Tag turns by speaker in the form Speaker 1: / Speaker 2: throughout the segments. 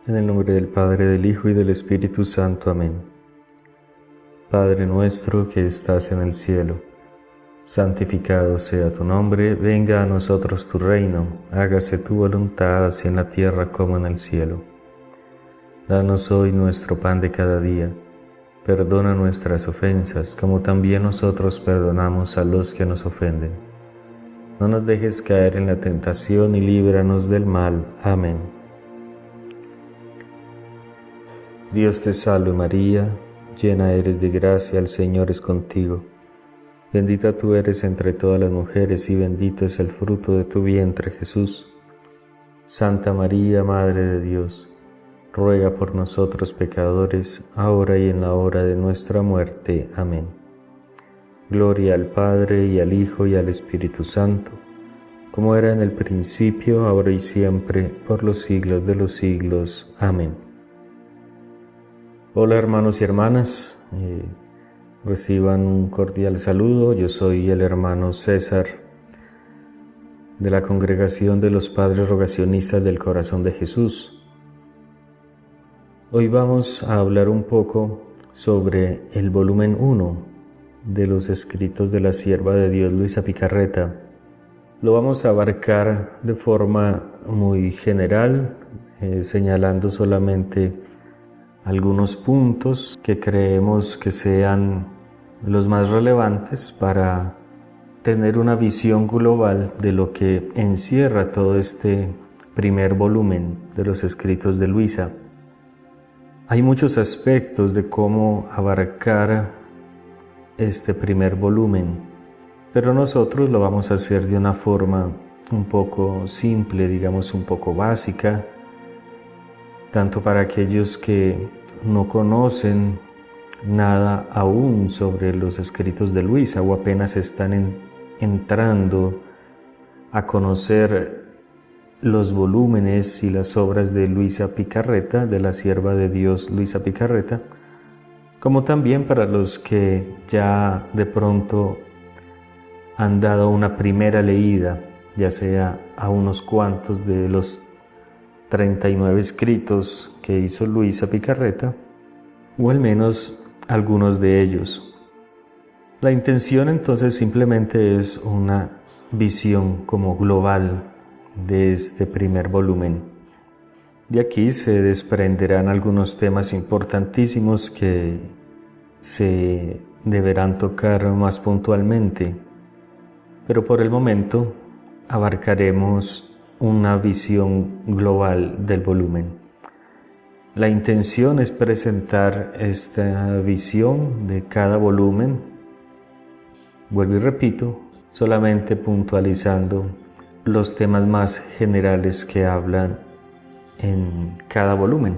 Speaker 1: En el nombre del Padre, del Hijo y del Espíritu Santo. Amén. Padre nuestro que estás en el cielo, santificado sea tu nombre, venga a nosotros tu reino, hágase tu voluntad así en la tierra como en el cielo. Danos hoy nuestro pan de cada día, perdona nuestras ofensas como también nosotros perdonamos a los que nos ofenden. No nos dejes caer en la tentación y líbranos del mal. Amén. Dios te salve María, llena eres de gracia, el Señor es contigo. Bendita tú eres entre todas las mujeres y bendito es el fruto de tu vientre, Jesús. Santa María, Madre de Dios, ruega por nosotros pecadores, ahora y en la hora de nuestra muerte. Amén. Gloria al Padre, y al Hijo, y al Espíritu Santo, como era en el principio, ahora y siempre, por los siglos de los siglos. Amén. Hola hermanos y hermanas, reciban un cordial saludo. Yo soy el hermano César, de la Congregación de los Padres Rogacionistas del Corazón de Jesús. Hoy vamos a hablar un poco sobre el volumen 1 de los escritos de la sierva de Dios Luisa Picarreta. Lo vamos a abarcar de forma muy general, señalando solamente algunos puntos que creemos que sean los más relevantes para tener una visión global de lo que encierra todo este primer volumen de los escritos de Luisa. Hay muchos aspectos de cómo abarcar este primer volumen, pero nosotros lo vamos a hacer de una forma un poco simple, digamos un poco básica, tanto para aquellos que no conocen nada aún sobre los escritos de Luisa o apenas están entrando a conocer los volúmenes y las obras de Luisa Picarreta, de la sierva de Dios Luisa Picarreta, como también para los que ya de pronto han dado una primera leída, ya sea a unos cuantos de los 39 escritos que hizo Luisa Picarreta, o al menos algunos de ellos. La intención entonces simplemente es una visión como global de este primer volumen. De aquí se desprenderán algunos temas importantísimos que se deberán tocar más puntualmente, pero por el momento abarcaremos una visión global del volumen. La intención es presentar esta visión de cada volumen, vuelvo y repito, solamente puntualizando los temas más generales que hablan en cada volumen.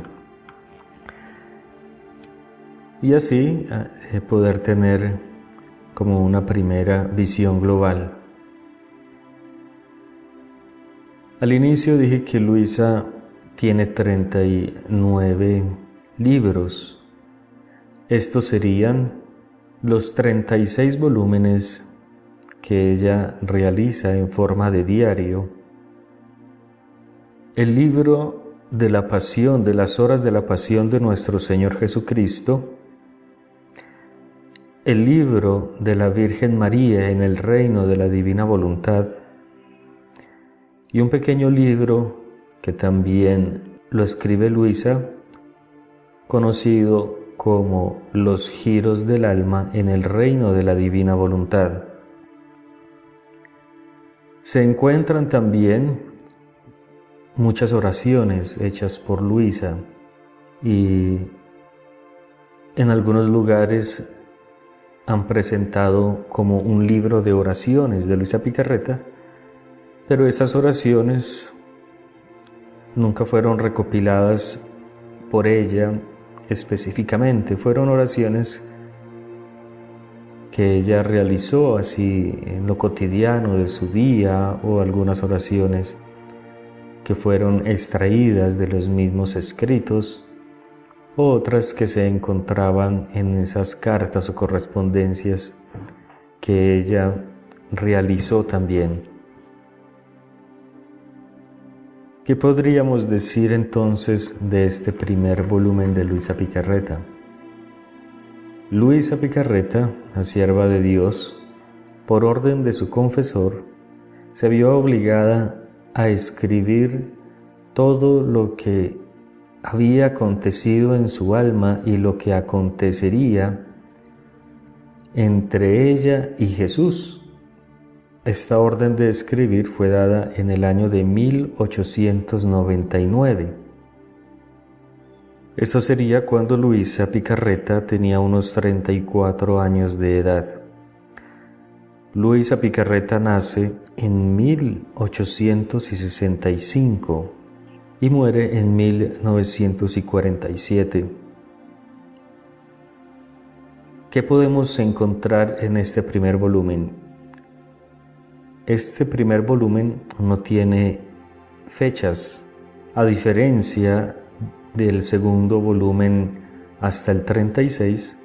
Speaker 1: Y así poder tener como una primera visión global. Al inicio dije que Luisa tiene 39 libros. Estos serían los 36 volúmenes que ella realiza en forma de diario. El libro de la pasión, de las horas de la pasión de nuestro Señor Jesucristo, el libro de la Virgen María en el reino de la divina voluntad, y un pequeño libro que también lo escribe Luisa, conocido como Los giros del alma en el reino de la divina voluntad. Se encuentran también muchas oraciones hechas por Luisa y en algunos lugares han presentado como un libro de oraciones de Luisa Picarreta, pero esas oraciones nunca fueron recopiladas por ella específicamente, fueron oraciones que ella realizó así en lo cotidiano de su día, o algunas oraciones que fueron extraídas de los mismos escritos, otras que se encontraban en esas cartas o correspondencias que ella realizó también. ¿Qué podríamos decir entonces de este primer volumen de Luisa Picarreta? Luisa Picarreta, la sierva de Dios, por orden de su confesor, se vio obligada a escribir todo lo que había acontecido en su alma y lo que acontecería entre ella y Jesús. Esta orden de escribir fue dada en el año de 1899. Eso sería cuando Luisa Picarreta tenía unos 34 años de edad. Luisa Picarreta nace en 1865 y muere en 1947. ¿Qué podemos encontrar en este primer volumen? Este primer volumen no tiene fechas, a diferencia del segundo volumen hasta el 36,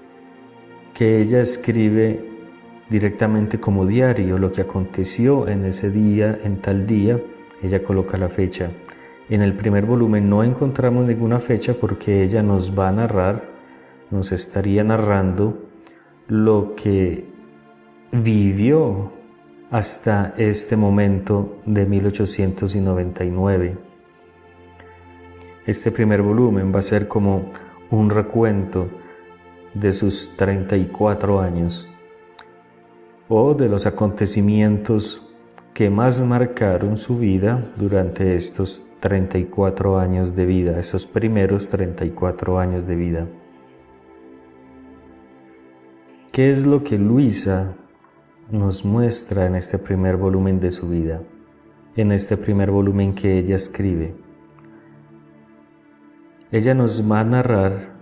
Speaker 1: que ella escribe directamente como diario lo que aconteció en ese día, en tal día, ella coloca la fecha. En el primer volumen no encontramos ninguna fecha porque ella nos va a narrar, nos estaría narrando lo que vivió hasta este momento de 1899. Este primer volumen va a ser como un recuento de sus 34 años o de los acontecimientos que más marcaron su vida durante estos 34 años de vida, esos primeros 34 años de vida. ¿Qué es lo que Luisa nos muestra en este primer volumen de su vida, en este primer volumen que ella escribe? Ella nos va a narrar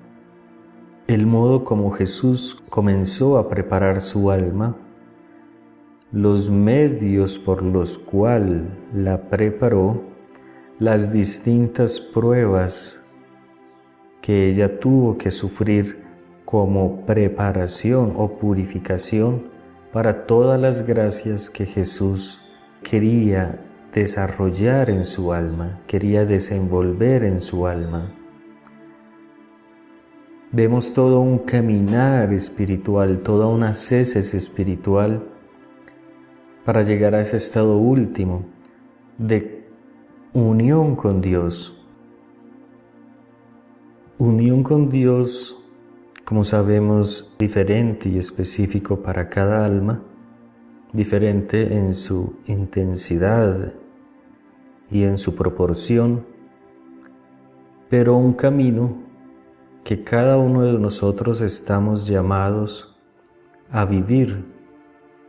Speaker 1: el modo como Jesús comenzó a preparar su alma, los medios por los cuales la preparó, las distintas pruebas que ella tuvo que sufrir como preparación o purificación para todas las gracias que Jesús quería desarrollar en su alma, quería desenvolver en su alma. Vemos todo un caminar espiritual, toda una ascesis espiritual para llegar a ese estado último de unión con Dios. Unión con Dios, como sabemos, diferente y específico para cada alma, diferente en su intensidad y en su proporción, pero un camino que cada uno de nosotros estamos llamados a vivir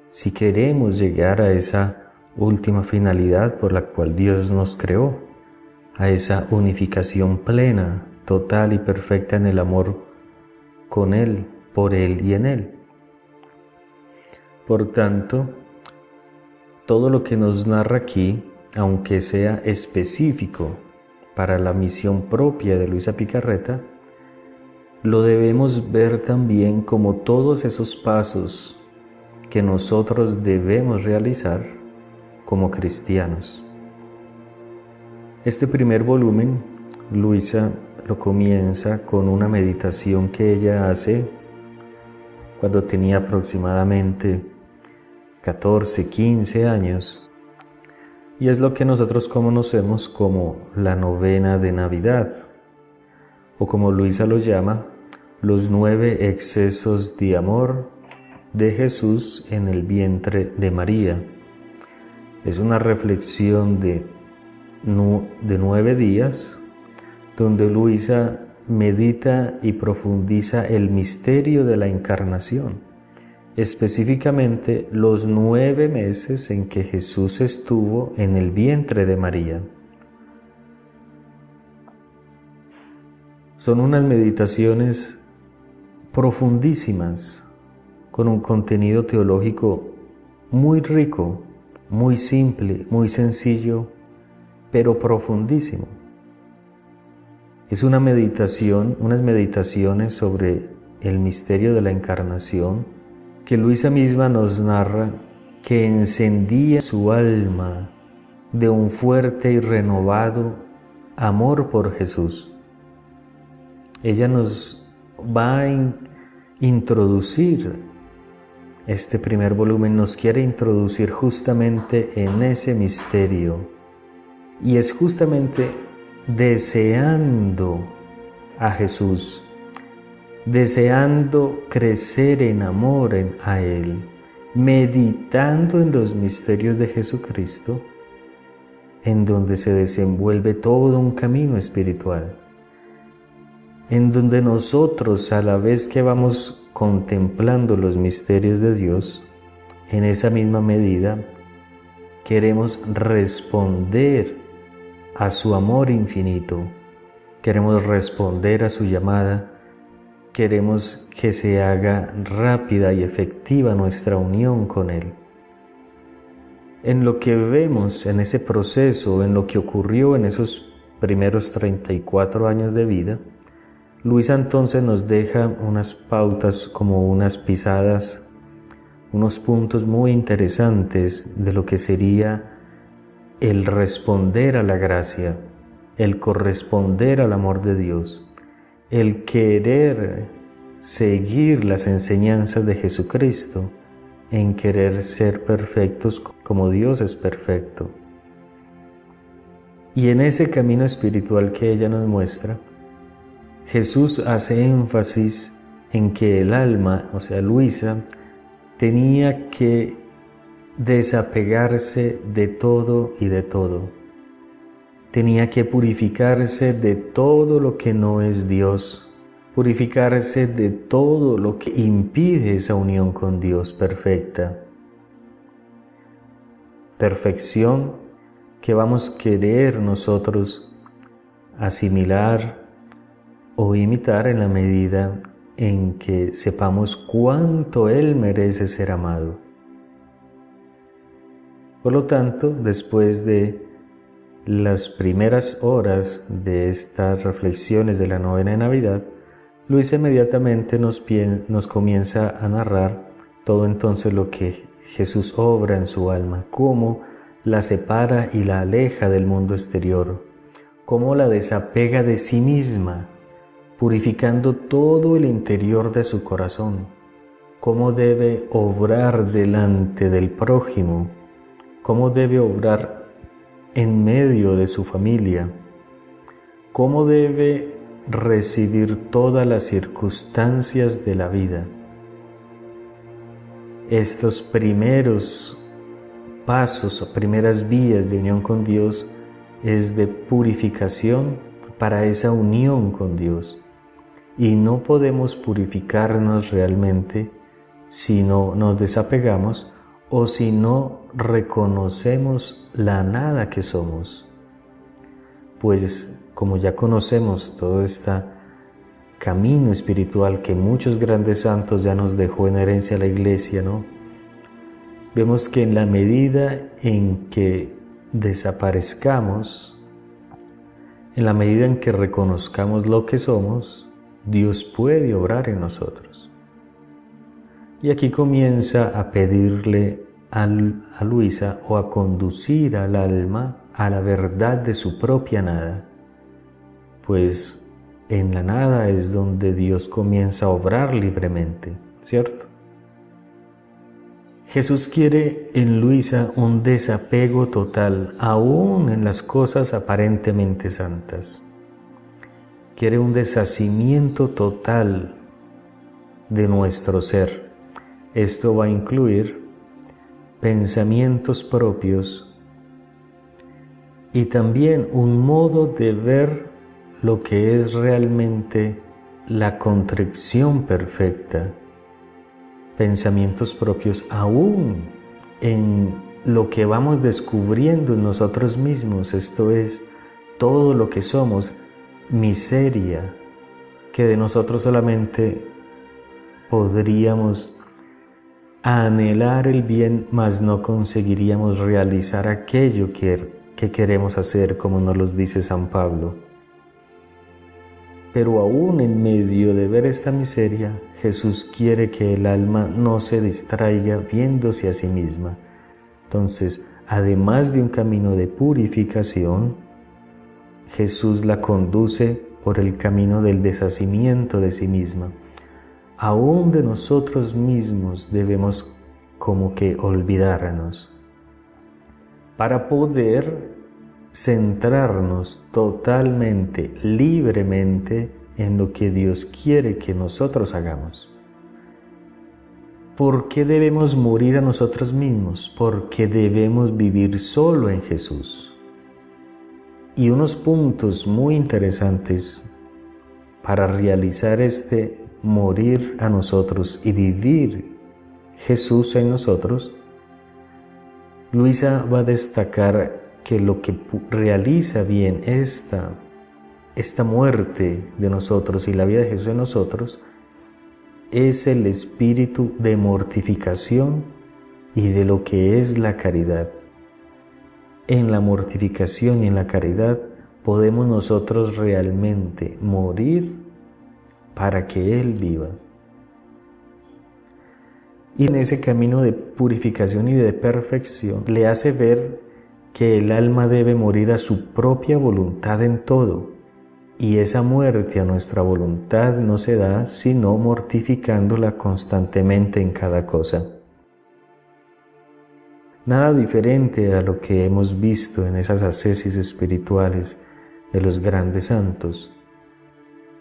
Speaker 1: si queremos llegar a esa última finalidad por la cual Dios nos creó, a esa unificación plena, total y perfecta en el amor con Él, por Él y en Él. Por tanto, todo lo que nos narra aquí, aunque sea específico para la misión propia de Luisa Picarreta, lo debemos ver también como todos esos pasos que nosotros debemos realizar como cristianos. Este primer volumen, Luisa lo comienza con una meditación que ella hace cuando tenía aproximadamente 14, 15 años, y es lo que nosotros conocemos como la novena de Navidad, o como Luisa lo llama, los 9 excesos de amor de Jesús en el vientre de María. Es una reflexión de 9 días donde Luisa medita y profundiza el misterio de la encarnación, específicamente los 9 meses en que Jesús estuvo en el vientre de María. Son unas meditaciones profundísimas, con un contenido teológico muy rico, muy simple, muy sencillo, pero profundísimo. Es una meditación, unas meditaciones sobre el misterio de la encarnación que Luisa misma nos narra que encendía su alma de un fuerte y renovado amor por Jesús. Ella nos va a introducir, este primer volumen nos quiere introducir justamente en ese misterio, y es justamente deseando a Jesús, deseando crecer en amor a Él, meditando en los misterios de Jesucristo, en donde se desenvuelve todo un camino espiritual, en donde nosotros, a la vez que vamos contemplando los misterios de Dios, en esa misma medida queremos responder a su amor infinito, queremos responder a su llamada, queremos que se haga rápida y efectiva nuestra unión con Él. En lo que vemos en ese proceso, en lo que ocurrió en esos primeros 34 años de vida, Luisa entonces nos deja unas pautas, como unas pisadas, unos puntos muy interesantes de lo que sería el responder a la gracia, el corresponder al amor de Dios, el querer seguir las enseñanzas de Jesucristo, en querer ser perfectos como Dios es perfecto. Y en ese camino espiritual que ella nos muestra, Jesús hace énfasis en que el alma, o sea, Luisa, tenía que desapegarse de todo y de todo. Tenía que purificarse de todo lo que no es Dios, purificarse de todo lo que impide esa unión con Dios perfecta. Perfección que vamos a querer nosotros asimilar o imitar en la medida en que sepamos cuánto Él merece ser amado. Por lo tanto, después de las primeras horas de estas reflexiones de la novena de Navidad, Luisa inmediatamente nos comienza a narrar todo entonces lo que Jesús obra en su alma, cómo la separa y la aleja del mundo exterior, cómo la desapega de sí misma, purificando todo el interior de su corazón, cómo debe obrar delante del prójimo, cómo debe obrar en medio de su familia, cómo debe recibir todas las circunstancias de la vida. Estos primeros pasos o primeras vías de unión con Dios es de purificación para esa unión con Dios. Y no podemos purificarnos realmente si no nos desapegamos o si no reconocemos la nada que somos. Pues como ya conocemos todo este camino espiritual que muchos grandes santos ya nos dejó en herencia a la Iglesia, ¿no? Vemos que en la medida en que desaparezcamos, en la medida en que reconozcamos lo que somos, Dios puede obrar en nosotros. Y aquí comienza a pedirle a Luisa o a conducir al alma a la verdad de su propia nada, pues en la nada es donde Dios comienza a obrar libremente, ¿cierto? Jesús quiere en Luisa un desapego total, aún en las cosas aparentemente santas. Quiere un deshacimiento total de nuestro ser. Esto va a incluir pensamientos propios y también un modo de ver lo que es realmente la contrición perfecta. Pensamientos propios aún en lo que vamos descubriendo en nosotros mismos, esto es, todo lo que somos, miseria, que de nosotros solamente podríamos anhelar el bien, mas no conseguiríamos realizar aquello que queremos hacer, como nos lo dice San Pablo. Pero aún en medio de ver esta miseria, Jesús quiere que el alma no se distraiga viéndose a sí misma. Entonces, además de un camino de purificación, Jesús la conduce por el camino del deshacimiento de sí misma. Aún de nosotros mismos debemos como que olvidarnos para poder centrarnos totalmente, libremente en lo que Dios quiere que nosotros hagamos. ¿Por qué debemos morir a nosotros mismos? Porque debemos vivir solo en Jesús. Y unos puntos muy interesantes para realizar este morir a nosotros y vivir Jesús en nosotros, Luisa va a destacar que lo que realiza bien esta muerte de nosotros y la vida de Jesús en nosotros es el espíritu de mortificación y de lo que es la caridad. En la mortificación y en la caridad podemos nosotros realmente morir para que Él viva. Y en ese camino de purificación y de perfección le hace ver que el alma debe morir a su propia voluntad en todo, y esa muerte a nuestra voluntad no se da sino mortificándola constantemente en cada cosa. Nada diferente a lo que hemos visto en esas ascesis espirituales de los grandes santos,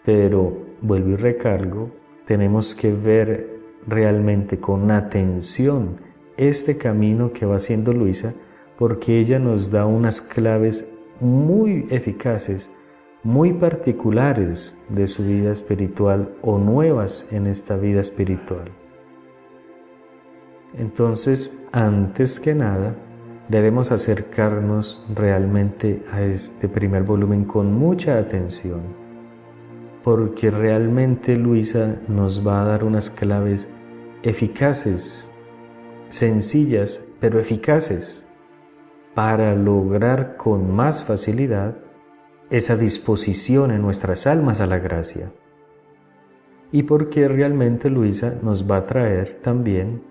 Speaker 1: pero vuelvo y recargo, tenemos que ver realmente con atención este camino que va haciendo Luisa, porque ella nos da unas claves muy eficaces, muy particulares de su vida espiritual o nuevas en esta vida espiritual. Entonces, antes que nada, debemos acercarnos realmente a este primer volumen con mucha atención, porque realmente Luisa nos va a dar unas claves eficaces, sencillas, pero eficaces, para lograr con más facilidad esa disposición en nuestras almas a la gracia. Y porque realmente Luisa nos va a traer también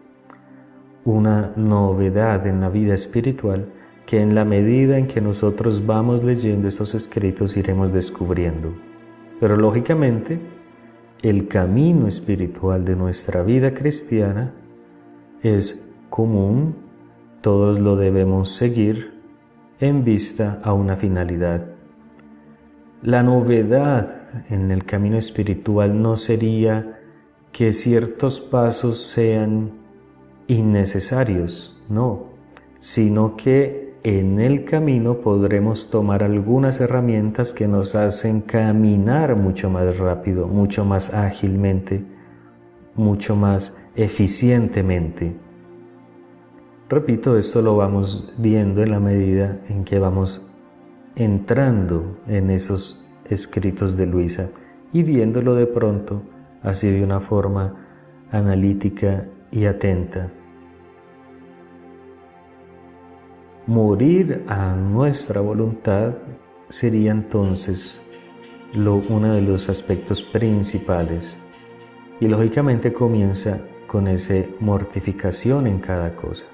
Speaker 1: una novedad en la vida espiritual que en la medida en que nosotros vamos leyendo estos escritos iremos descubriendo. Pero lógicamente, el camino espiritual de nuestra vida cristiana es común, todos lo debemos seguir en vista a una finalidad. La novedad en el camino espiritual no sería que ciertos pasos sean innecesarios, no, sino que en el camino podremos tomar algunas herramientas que nos hacen caminar mucho más rápido, mucho más ágilmente, mucho más eficientemente. Repito, esto lo vamos viendo en la medida en que vamos entrando en esos escritos de Luisa y viéndolo de pronto así de una forma analítica y atenta. Morir a nuestra voluntad sería entonces uno de los aspectos principales, y lógicamente comienza con esa mortificación en cada cosa.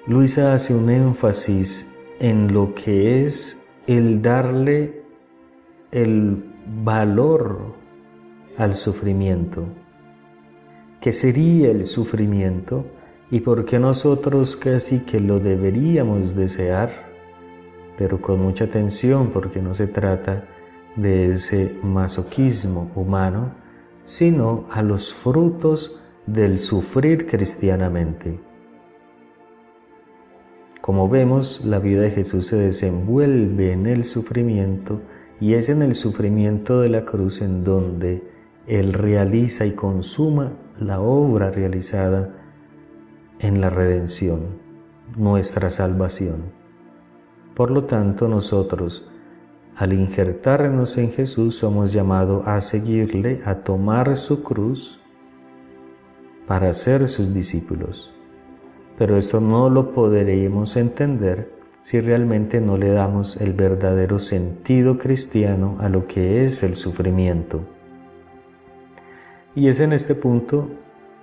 Speaker 1: Luisa hace un énfasis en lo que es el darle el valor al sufrimiento. ¿Qué sería el sufrimiento? ¿Y por qué nosotros casi que lo deberíamos desear? Pero con mucha atención, porque no se trata de ese masoquismo humano, sino a los frutos del sufrir cristianamente. Como vemos, la vida de Jesús se desenvuelve en el sufrimiento, y es en el sufrimiento de la cruz en donde Él realiza y consuma la obra realizada en la redención, nuestra salvación. Por lo tanto, nosotros, al injertarnos en Jesús, somos llamados a seguirle, a tomar su cruz para ser sus discípulos. Pero esto no lo podremos entender si realmente no le damos el verdadero sentido cristiano a lo que es el sufrimiento. Y es en este punto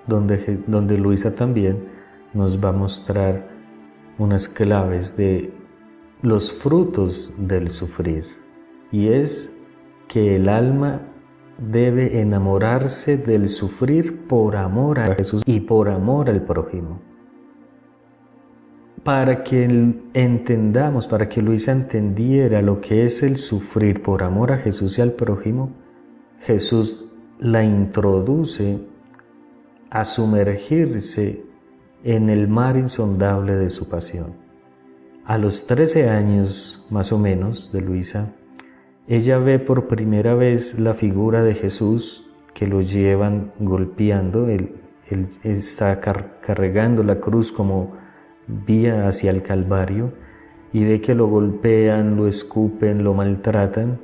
Speaker 1: donde Luisa también nos va a mostrar unas claves de los frutos del sufrir, y es que el alma debe enamorarse del sufrir por amor a Jesús y por amor al prójimo. Para que entendamos, para que Luisa entendiera lo que es el sufrir por amor a Jesús y al prójimo, Jesús la introduce a sumergirse en el mar insondable de su pasión. A los 13 años, más o menos, de Luisa, ella ve por primera vez la figura de Jesús que lo llevan golpeando. Él está cargando la cruz como vía hacia el Calvario y ve que lo golpean, lo escupen, lo maltratan.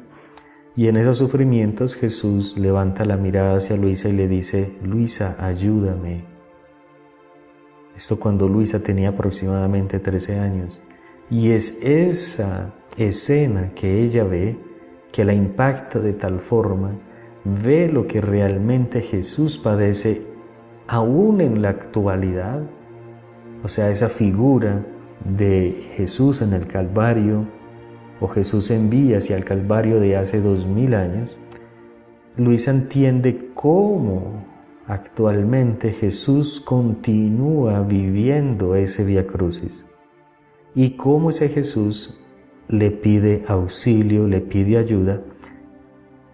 Speaker 1: Y en esos sufrimientos Jesús levanta la mirada hacia Luisa y le dice: Luisa, ayúdame. Esto cuando Luisa tenía aproximadamente 13 años. Y es esa escena que ella ve, que la impacta de tal forma, ve lo que realmente Jesús padece aún en la actualidad. O sea, esa figura de Jesús en el Calvario, o Jesús en vía hacia el Calvario de hace 2000 años, Luisa entiende cómo actualmente Jesús continúa viviendo ese Vía Crucis y cómo ese Jesús le pide auxilio, le pide ayuda,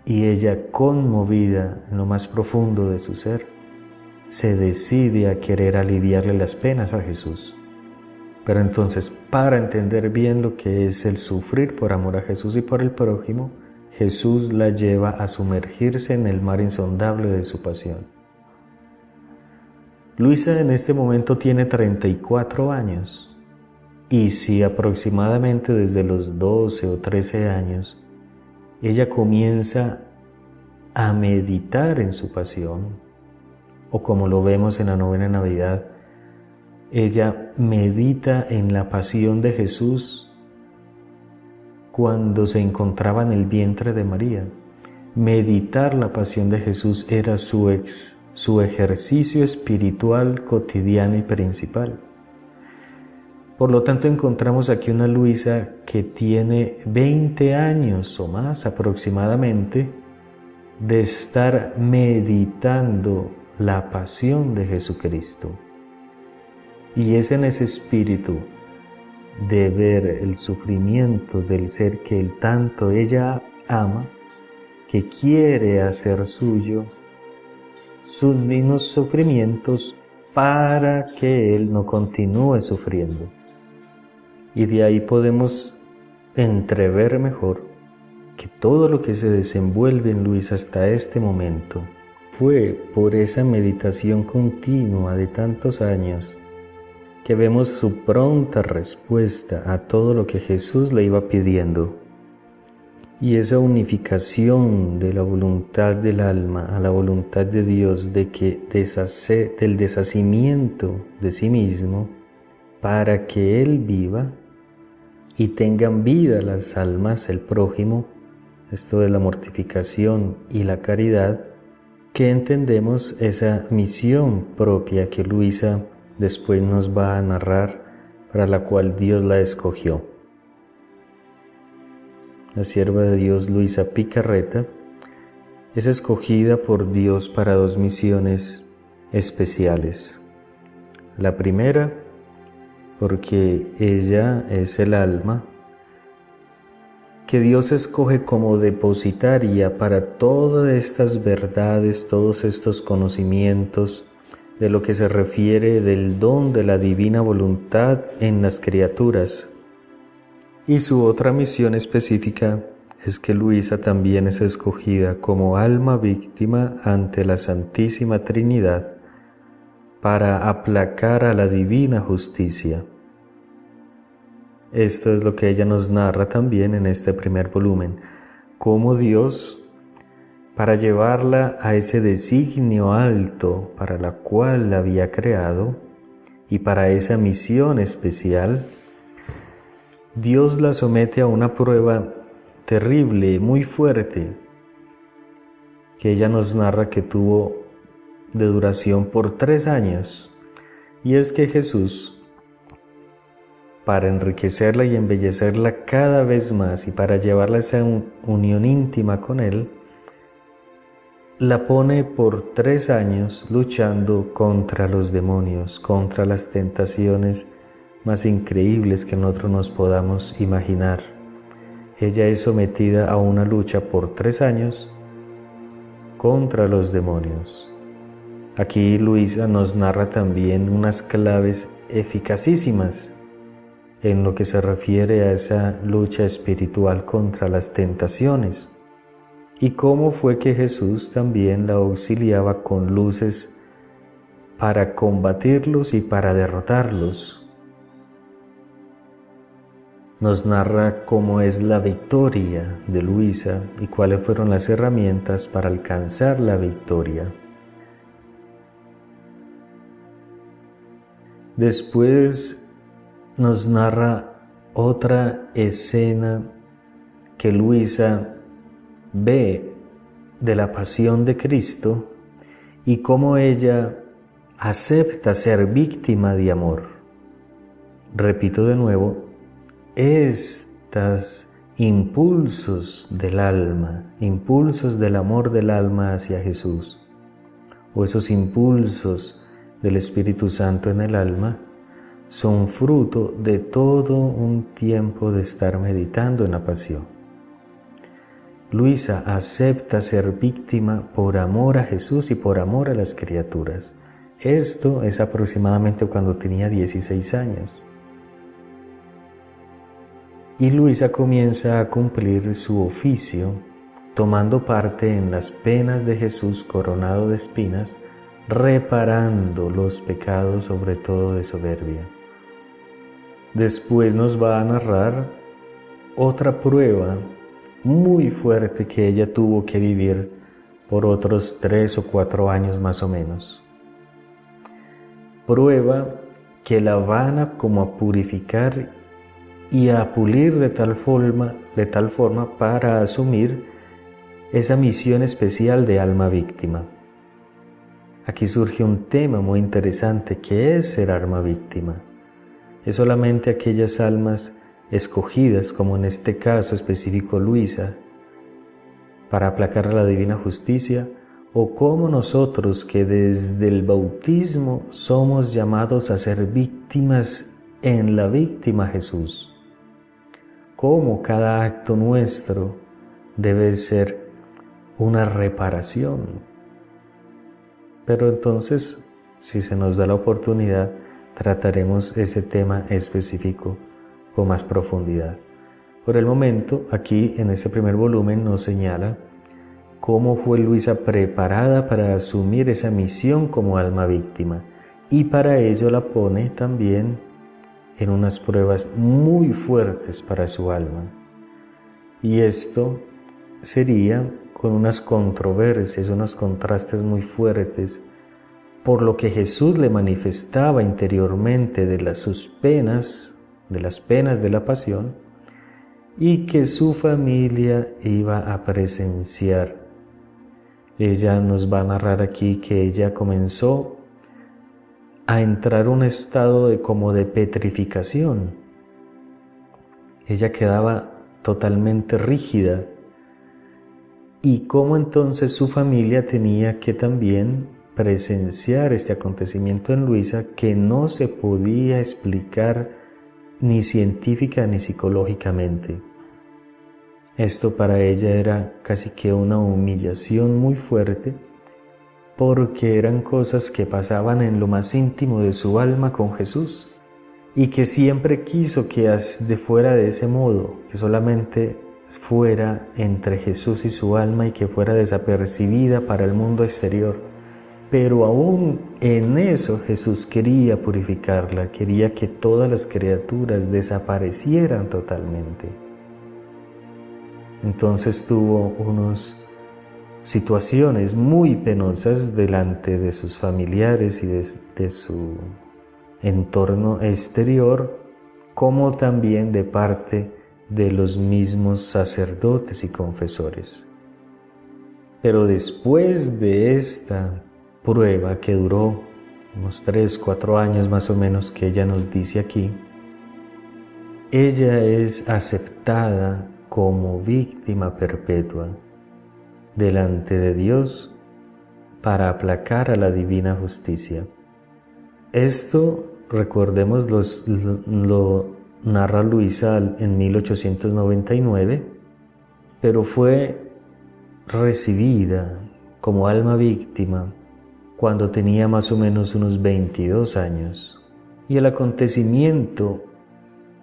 Speaker 1: y ella, conmovida en lo más profundo de su ser, se decide a querer aliviarle las penas a Jesús. Pero entonces, para entender bien lo que es el sufrir por amor a Jesús y por el prójimo, Jesús la lleva a sumergirse en el mar insondable de su pasión. Luisa en este momento tiene 34 años, y si aproximadamente desde los 12 o 13 años ella comienza a meditar en su pasión, o como lo vemos en la novena de Navidad, ella medita en la pasión de Jesús cuando se encontraba en el vientre de María. Meditar la pasión de Jesús era su ejercicio espiritual cotidiano y principal. Por lo tanto, encontramos aquí una Luisa que tiene 20 años o más aproximadamente de estar meditando la pasión de Jesucristo. Y es en ese espíritu de ver el sufrimiento del ser que tanto ella ama, que quiere hacer suyo sus mismos sufrimientos para que él no continúe sufriendo. Y de ahí podemos entrever mejor que todo lo que se desenvuelve en Luisa hasta este momento fue por esa meditación continua de tantos años que vemos su pronta respuesta a todo lo que Jesús le iba pidiendo. Y esa unificación de la voluntad del alma a la voluntad de Dios, del deshacimiento de sí mismo para que Él viva y tengan vida las almas, el prójimo, esto de la mortificación y la caridad, que entendemos esa misión propia que Luisa después nos va a narrar, para la cual Dios la escogió. La sierva de Dios Luisa Picarreta es escogida por Dios para dos misiones especiales. La primera, porque ella es el alma que Dios escoge como depositaria para todas estas verdades, todos estos conocimientos de lo que se refiere del don de la divina voluntad en las criaturas. Y su otra misión específica es que Luisa también es escogida como alma víctima ante la Santísima Trinidad para aplacar a la divina justicia. Esto es lo que ella nos narra también en este primer volumen, cómo Dios, para llevarla a ese designio alto para la cual la había creado y para esa misión especial, Dios la somete a una prueba terrible, muy fuerte, que ella nos narra que tuvo de duración por 3 años. Y es que Jesús para enriquecerla y embellecerla cada vez más y para llevarla a esa unión íntima con Él, la pone por 3 años luchando contra los demonios, contra las tentaciones más increíbles que nosotros nos podamos imaginar. Ella es sometida a una lucha por 3 años contra los demonios. Aquí Luisa nos narra también unas claves eficacísimas en lo que se refiere a esa lucha espiritual contra las tentaciones y cómo fue que Jesús también la auxiliaba con luces para combatirlos y para derrotarlos. Nos narra cómo es la victoria de Luisa y cuáles fueron las herramientas para alcanzar la victoria. Después nos narra otra escena que Luisa ve de la pasión de Cristo y cómo ella acepta ser víctima de amor. Repito de nuevo, estos impulsos del alma, impulsos del amor del alma hacia Jesús, o esos impulsos del Espíritu Santo en el alma, son fruto de todo un tiempo de estar meditando en la pasión. Luisa acepta ser víctima por amor a Jesús y por amor a las criaturas. Esto es aproximadamente cuando tenía 16 años. Y Luisa comienza a cumplir su oficio, tomando parte en las penas de Jesús coronado de espinas, reparando los pecados, sobre todo de soberbia. Después nos va a narrar otra prueba muy fuerte que ella tuvo que vivir por otros 3 o 4 años más o menos. Prueba que la van a como a purificar y a pulir de tal forma para asumir esa misión especial de alma víctima. Aquí surge un tema muy interesante, que es ser alma víctima. Es solamente aquellas almas escogidas, como en este caso específico Luisa, para aplacar a la divina justicia, o como nosotros que desde el bautismo somos llamados a ser víctimas en la víctima Jesús. Cómo cada acto nuestro debe ser una reparación. Pero entonces, si se nos da la oportunidad, trataremos ese tema específico con más profundidad. Por el momento, aquí en este primer volumen nos señala cómo fue Luisa preparada para asumir esa misión como alma víctima, y para ello la pone también en unas pruebas muy fuertes para su alma. Y esto sería con unas controversias, unos contrastes muy fuertes, por lo que Jesús le manifestaba interiormente de las penas de la pasión, y que su familia iba a presenciar. Ella nos va a narrar aquí que ella comenzó a entrar en un estado de petrificación. Ella quedaba totalmente rígida, y cómo entonces su familia tenía que también presenciar este acontecimiento en Luisa, que no se podía explicar ni científica ni psicológicamente. Esto para ella era casi que una humillación muy fuerte, porque eran cosas que pasaban en lo más íntimo de su alma con Jesús, y que siempre quiso que fuera de ese modo, que solamente fuera entre Jesús y su alma y que fuera desapercibida para el mundo exterior. Pero aún en eso Jesús quería purificarla, quería que todas las criaturas desaparecieran totalmente. Entonces tuvo unas situaciones muy penosas delante de sus familiares y de su entorno exterior, como también de parte de los mismos sacerdotes y confesores. Pero después de esta prueba, que duró unos 3, 4 años más o menos, que ella nos dice aquí, ella es aceptada como víctima perpetua delante de Dios para aplacar a la divina justicia. Esto, recordemos, lo narra Luisa en 1899, pero fue recibida como alma víctima cuando tenía más o menos unos 22 años. Y el acontecimiento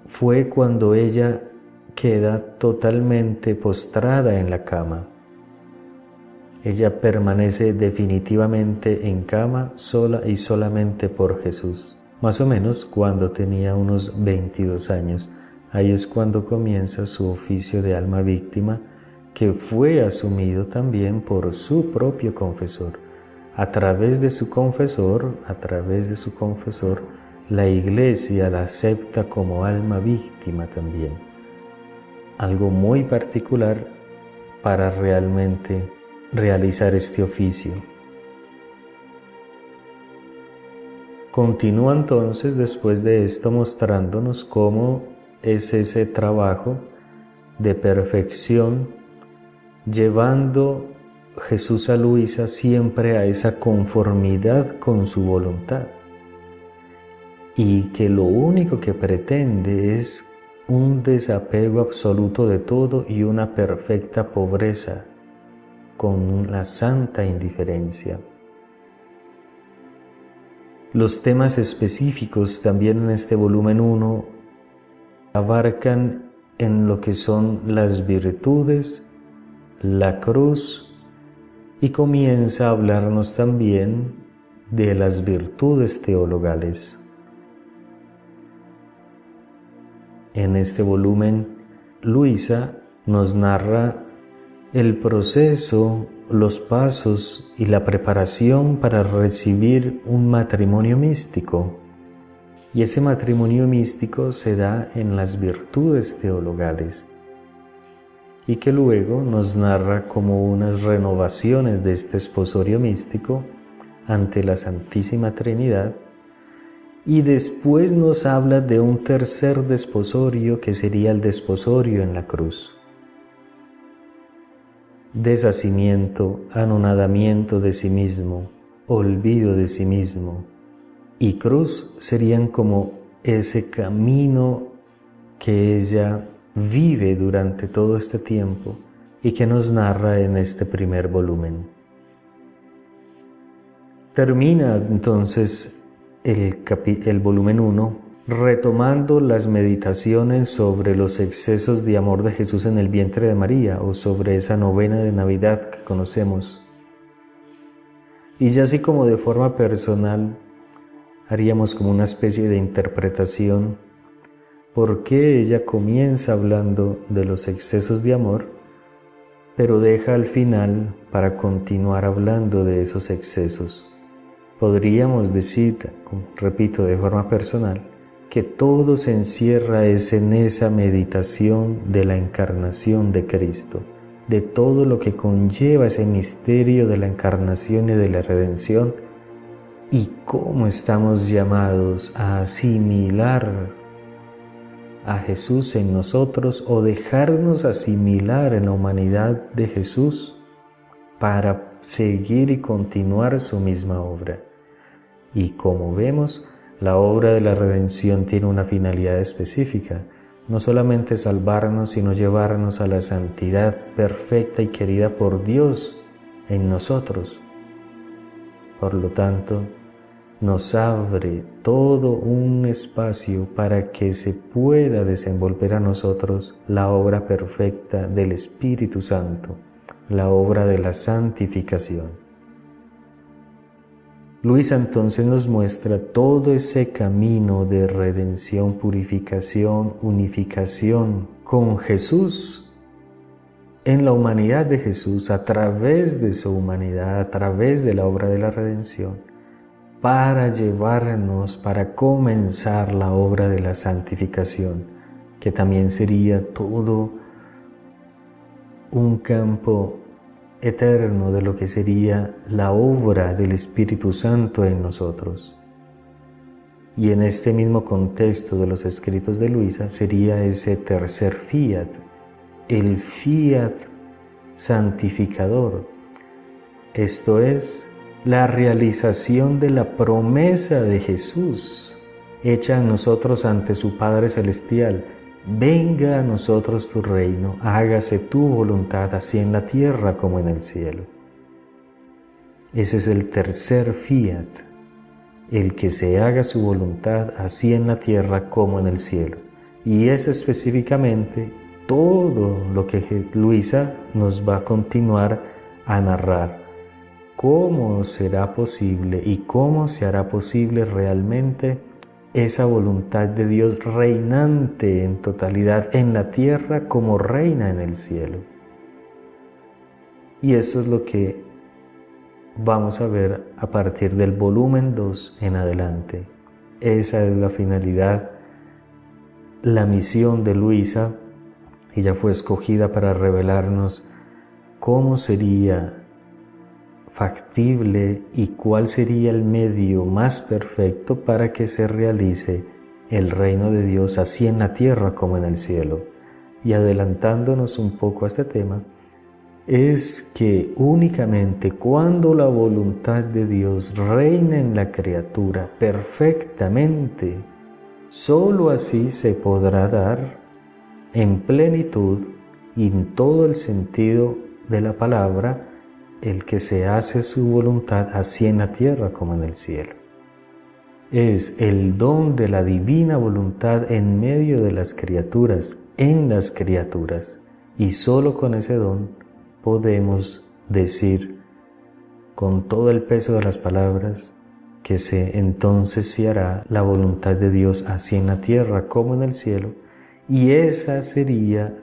Speaker 1: fue cuando ella queda totalmente postrada en la cama. Ella permanece definitivamente en cama sola y solamente por Jesús. Más o menos cuando tenía unos 22 años. Ahí es cuando comienza su oficio de alma víctima, que fue asumido también por su propio confesor. A través de su confesor, la Iglesia la acepta como alma víctima también. Algo muy particular para realmente realizar este oficio. Continúa entonces después de esto mostrándonos cómo es ese trabajo de perfección, llevando Jesús a Luisa siempre a esa conformidad con su voluntad, y que lo único que pretende es un desapego absoluto de todo y una perfecta pobreza con la santa indiferencia. Los temas específicos también en este volumen 1 abarcan en lo que son las virtudes, la cruz, y comienza a hablarnos también de las virtudes teologales. En este volumen, Luisa nos narra el proceso, los pasos y la preparación para recibir un matrimonio místico. Y ese matrimonio místico se da en las virtudes teologales, y que luego nos narra como unas renovaciones de este esposorio místico ante la Santísima Trinidad, y después nos habla de un tercer desposorio que sería el desposorio en la cruz. Deshacimiento, anonadamiento de sí mismo, olvido de sí mismo y cruz serían como ese camino que ella vive durante todo este tiempo y que nos narra en este primer volumen. Termina entonces el volumen 1 retomando las meditaciones sobre los excesos de amor de Jesús en el vientre de María, o sobre esa novena de Navidad que conocemos. Y ya así como de forma personal haríamos como una especie de interpretación por qué ella comienza hablando de los excesos de amor, pero deja al final para continuar hablando de esos excesos. Podríamos decir, repito, de forma personal, que todo se encierra en esa meditación de la encarnación de Cristo, de todo lo que conlleva ese misterio de la encarnación y de la redención, y cómo estamos llamados a asimilar a Jesús en nosotros o dejarnos asimilar en la humanidad de Jesús para seguir y continuar su misma obra. Y como vemos, la obra de la redención tiene una finalidad específica, no solamente salvarnos, sino llevarnos a la santidad perfecta y querida por Dios en nosotros. Por lo tanto, nos abre todo un espacio para que se pueda desenvolver a nosotros la obra perfecta del Espíritu Santo, la obra de la santificación. Luisa entonces nos muestra todo ese camino de redención, purificación, unificación con Jesús, en la humanidad de Jesús, a través de su humanidad, a través de la obra de la redención, para llevarnos, para comenzar la obra de la santificación, que también sería todo un campo eterno de lo que sería la obra del Espíritu Santo en nosotros. Y en este mismo contexto de los escritos de Luisa sería ese tercer fiat, el fiat santificador. Esto es la realización de la promesa de Jesús, hecha en nosotros ante su Padre Celestial. Venga a nosotros tu reino, hágase tu voluntad, así en la tierra como en el cielo. Ese es el tercer fiat, el que se haga su voluntad, así en la tierra como en el cielo. Y es específicamente todo lo que Luisa nos va a continuar a narrar. ¿Cómo será posible y cómo se hará posible realmente esa voluntad de Dios reinante en totalidad en la tierra como reina en el cielo? Y eso es lo que vamos a ver a partir del volumen 2 en adelante. Esa es la finalidad, la misión de Luisa. Ella fue escogida para revelarnos cómo sería factible y cuál sería el medio más perfecto para que se realice el reino de Dios así en la tierra como en el cielo. Y adelantándonos un poco a este tema, es que únicamente cuando la voluntad de Dios reina en la criatura perfectamente, sólo así se podrá dar en plenitud y en todo el sentido de la palabra el que se hace su voluntad así en la tierra como en el cielo. Es el don de la divina voluntad en medio de las criaturas, en las criaturas, y solo con ese don podemos decir con todo el peso de las palabras que entonces se hará la voluntad de Dios así en la tierra como en el cielo, y esa sería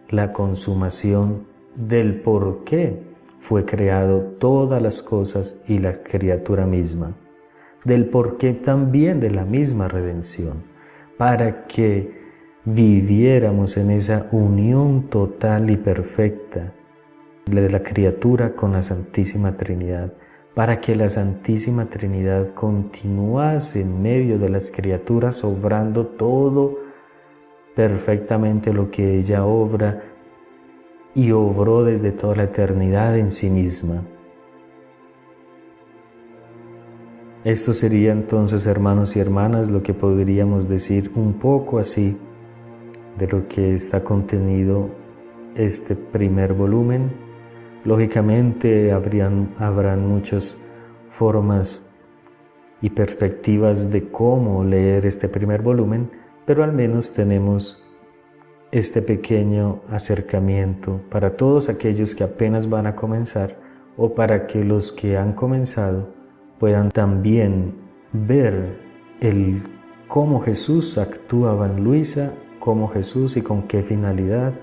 Speaker 1: la consumación del por qué fue creado todas las cosas y la criatura misma, del porqué también de la misma redención, para que viviéramos en esa unión total y perfecta de la criatura con la Santísima Trinidad, para que la Santísima Trinidad continuase en medio de las criaturas obrando todo perfectamente lo que ella obra y obró desde toda la eternidad en sí misma. Esto sería entonces, hermanos y hermanas, lo que podríamos decir un poco así de lo que está contenido este primer volumen. Lógicamente habrán muchas formas y perspectivas de cómo leer este primer volumen, pero al menos tenemos este pequeño acercamiento para todos aquellos que apenas van a comenzar o para que los que han comenzado puedan también ver cómo Jesús actuaba en Luisa, cómo Jesús y con qué finalidad,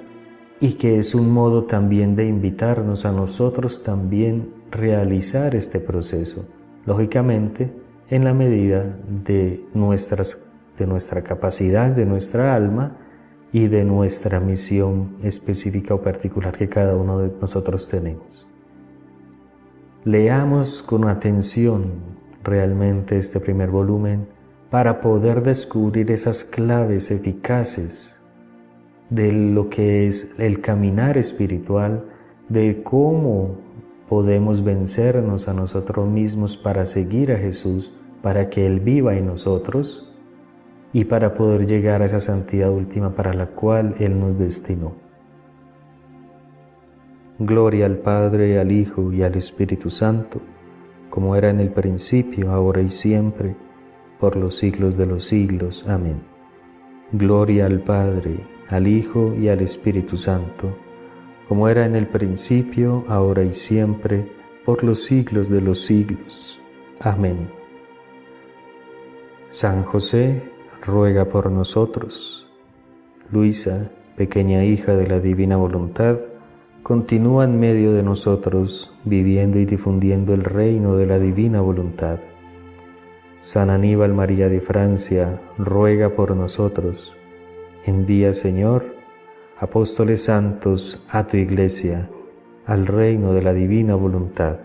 Speaker 1: y que es un modo también de invitarnos a nosotros también realizar este proceso, lógicamente en la medida de nuestra capacidad, de nuestra alma, y de nuestra misión específica o particular que cada uno de nosotros tenemos. Leamos con atención realmente este primer volumen para poder descubrir esas claves eficaces de lo que es el caminar espiritual, de cómo podemos vencernos a nosotros mismos para seguir a Jesús, para que Él viva en nosotros, y para poder llegar a esa santidad última para la cual Él nos destinó. Gloria al Padre, al Hijo y al Espíritu Santo, como era en el principio, ahora y siempre, por los siglos de los siglos. Amén. Gloria al Padre, al Hijo y al Espíritu Santo, como era en el principio, ahora y siempre, por los siglos de los siglos. Amén. San José, ruega por nosotros. Luisa, pequeña hija de la divina voluntad, continúa en medio de nosotros, viviendo y difundiendo el reino de la divina voluntad. San Aníbal María de Francia, ruega por nosotros. Envía, Señor, apóstoles santos a tu iglesia, al reino de la divina voluntad.